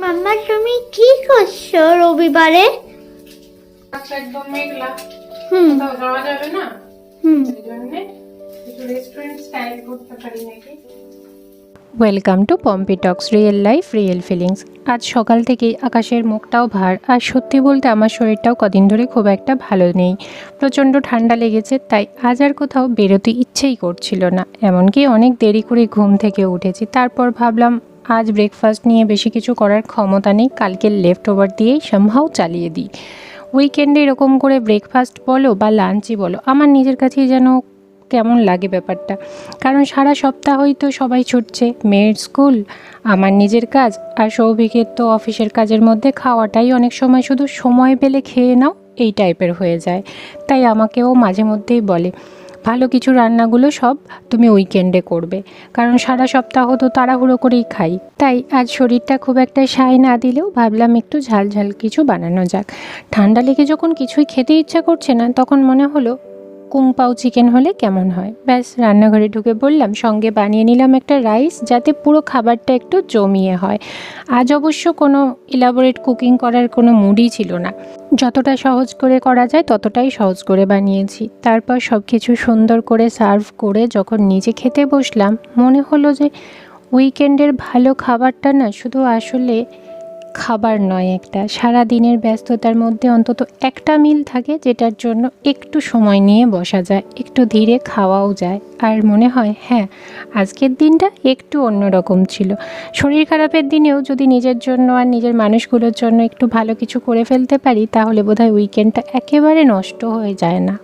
মাম্মা তুমি কি করছো রবিবারে? একদম মেঘলা, হুম কোথাও যাওয়া যাবে না, হুম এই জন্য একটু রেস্টুরেন্ট স্টাইল করতে পারি নাকি। Welcome to Pompi Tux, real life real feelings. আজ সকাল থেকেই আকাশের মুখটাও ভার, আর সত্যি বলতে আমার শরীরটাও কদিন ধরে খুব একটা ভালো নেই। প্রচণ্ড ঠান্ডা লেগেছে, তাই আজ আর কোথাও বেরোতে ইচ্ছেই করছিল না। এমনকি অনেক দেরি করে ঘুম থেকে উঠেছি। তারপর ভাবলাম আজ ব্রেকফাস্ট নিয়ে বেশি কিছু করার ক্ষমতা নেই, কালকের লেফট ওভার দিয়েই সামহাও চালিয়ে দিই। উইকেন্ডে এরকম করে ব্রেকফাস্ট বলো বা লাঞ্চই বলো, আমার নিজের কাছেই যেন কেমন লাগে ব্যাপারটা। কারণ সারা সপ্তাহই তো সবাই ছুটছে, মেয়ের স্কুল, আমার নিজের কাজ, আর সৌভিকের তো অফিসের কাজের মধ্যে খাওয়াটাই অনেক সময় শুধু সময় পেলে খেয়ে নাও এই টাইপের হয়ে যায়। তাই আমাকেও মাঝে মধ্যেই বলে ভালো কিছু রান্নাগুলো সব তুমি উইকেন্ডে করবে, কারণ সারা সপ্তাহ তো তাড়াহুড়ো করেই খাই। তাই আজ শরীরটা খুব একটা সায় না দিলেও ভাবলাম একটু ঝাল ঝাল কিছু বানানো যাক। ঠান্ডা লেগে যখন কিছুই খেতে ইচ্ছা করছে না, তখন মনে হলো কুংপাও চিকেন হলে কেমন হয়। ব্যাস রান্নাঘরে ঢুকে বললাম, সঙ্গে বানিয়ে নিলাম একটা রাইস, যাতে পুরো খাবারটা একটু জমিয়ে হয়। আজ অবশ্য কোনো ইলাবোরেট কুকিং করার কোনো মুডই ছিল না, যতটা সহজ করে করা যায় ততটাই সহজ করে বানিয়েছি। তারপর সব কিছু সুন্দর করে সার্ভ করে যখন নিজে খেতে বসলাম, মনে হলো যে উইকেন্ডের ভালো খাবারটা না শুধু আসলে খাবার নয়, একটা সারা দিনের ব্যস্ততার মধ্যে অন্তত একটা মিল থাকে যেটার জন্য একটু সময় নিয়ে বসা যায়, একটু ধীরে খাওয়াও যায়, আর মনে হয় হ্যাঁ আজকের দিনটা একটু অন্যরকম ছিল। শরীর খারাপের দিনেও যদি নিজের জন্য আর নিজের মানুষগুলোর জন্য একটু ভালো কিছু করে ফেলতে পারি, তাহলে বোধহয় উইকেন্ডটা একেবারে নষ্ট হয়ে যায় না।